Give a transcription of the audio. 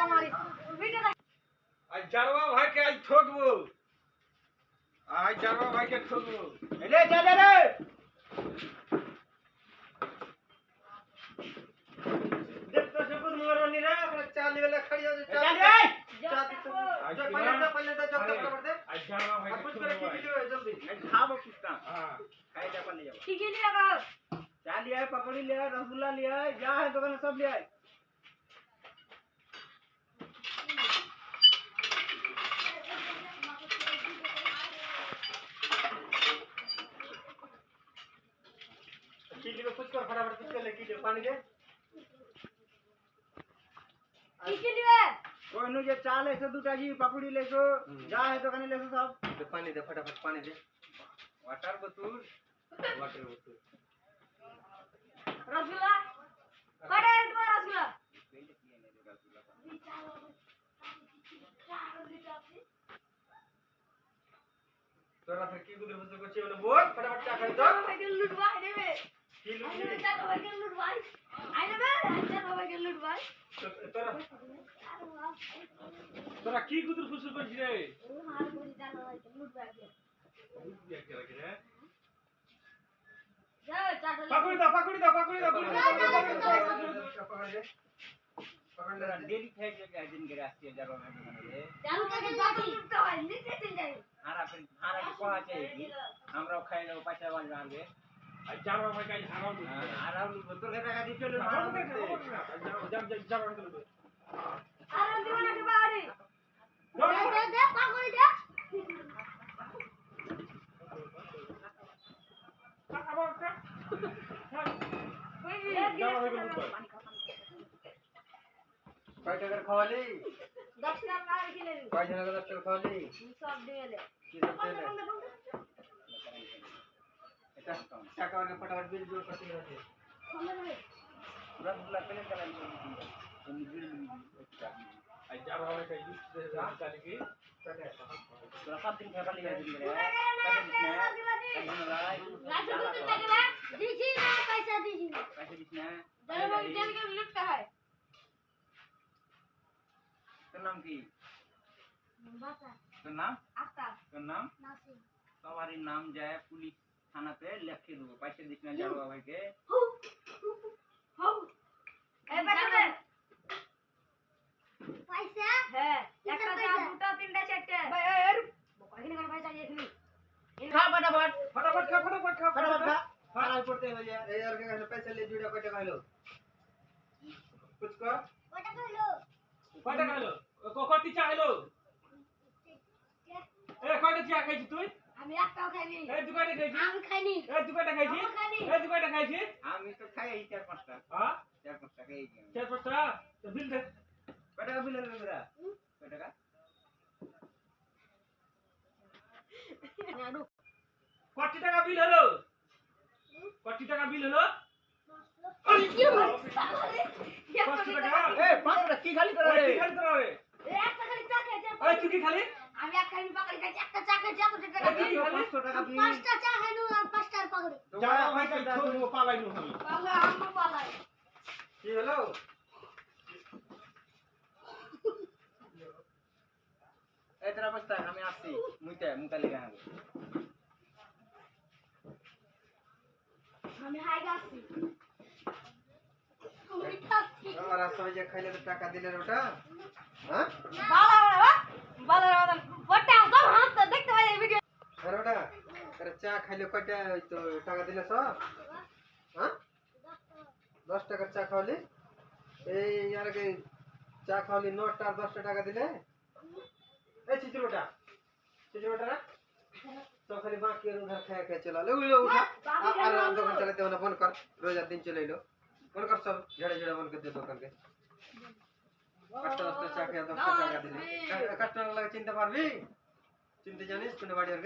आज जारवा भाई के आज ठोकबो आज जारवा भाई के ठोकबो ले जा रे देख तो सब मोरो नि रे चाली वाला खड़ी हो जा रे आज पहले तो जब तक कर दे आज जारवा भाई कुछ करे वीडियो है जल्दी खाबो कितना हां खाई जा पहले जाओ ठीक है लिया चाल लिया पकड़ी लिया रसगुल्ला लिया जा है दुकान सब लिया किलो कुछ कर फटाफट कुछ कर ले किलो पानी दे ठीक है कोई नु जे चाल है से दुटा जी पकड़ी ले सो जा है दुकान ले सो सब दे पानी दे फटाफट पानी दे वाटर बोतल रसगुल्ला बड़ा है तुम्हारा रसगुल्ला तोरा फिर की गुदर बच्चों को चाहिए बोल फटाफट चा कर दो भाई के लूटवा है बे की लूट ले जा भाई के लूटवा आई ना बे अच्छा भाई के लूटवा तोरा की गुदर खुश कर रे हां बोली जा भाई के लूटवा ये क्या लगे रे जा चाट पकड़ दो पकड़ दे डेली खाए के दिन के रास्ते जरो में रे चालू करके जाती तो नीचे चल जाए हारा के कोहा चाहिए हमरा खाइ लो पैसा वाल मांगे हजार रुपए का हारा बोतल के टाका दी चलो जब अरे दीवाना के बाड़ी दे दे पकड़ दे पैसा कर खवाली दक्षिणा मार के ले पैसा कर दक्षिणा खवाली सब दे ले की सब दे ले এটা টাকা আর फटाफट बिल जोड़ करते रहते रसगुल्ला पहले चला ली बिल आज जा रहा है कहीं से चल के तो सब दिन खा लिया दिन रे लाजू तो लगेगा दीजी ना पैसा दीजिए दरबार तेल के लिफ्ट का है तो नाम की बाता तो नाम आफ्ताब तो नाम नासिर तुम्हारी नाम जाए पुलिस थाना पे लिख के दो पैसे दिखना जाओ भाई के हो ए पैसा दे पैसा है एक का दूटा तीनटा चारटा भाई यार बोका के भाई चाहिए इतनी खा फटाफट खा हां पड़ते हैं भैया ए यार के पैसे ले जुड़ा कोटा खा लो कुछ कर कोटा खा लो कोटी चाह लो ए कोटी चाह खाई तू আমি একটা খাইনি এই দুকাটা খাইছি আমি খাইনি এই দুকাটা খাইছি এই দুকাটা খাইছি আমি তো খাই এই চার পাঁচটা হ্যাঁ চার পাঁচটা খাই চার পাঁচটা তো বিল দে কত টাকা বিল হলো তোরা কত টাকা কত টাকা বিল হলো কত টাকা বিল হলো এ 5 টাকা কি খালি করা রে কি খালি করা রে এ একটা খালি চা খেয়েছে এই তুই কি খালি আমি এক খাইনি পাকড়ি খাইছি একটা চা খেয়েছি এত টাকা কি 500 টাকা দিই পাঁচটা চা খাইনু আর পাঁচটার পাকড়ি যা ভাই কাই ছোড় পালাইনু আমি পালা আম্মা পালাই কি হলো এই তোরা বসতা আমি আসছি মুইতা লাগা আমি হাই গাছি আমি খাচ্ছি আমার রাস্তায় যে খাইলে তো টাকা দিলে ওটা হ্যাঁ বালা ফটা তো হাত দেখতে পাই এই ভিডিও আরে ওটা আরে চা খাইলে কয়টা তো টাকা দিলে সব হ্যাঁ 10 টাকার চা খাওয়ালি এই আর কি চা খাওয়ালি 9টা আর 10টা টাকা দিলে এই চিত্রটা না তো খালি বাকি আর উধার খায়া খায়া চলা লে উঠা আর দোকান চালাতে হবে না বন্ধ কর রোজার दिन চলে এলো বন্ধ কর সব ঝেড়ে বন্ধ করে দে দোকান के আটটা 10টা চা খেয়ে 10টা টাকা দিলে কাস্টমার লাগে চিনতে পারবি চিনতে জানিস কোন বাড়ি আর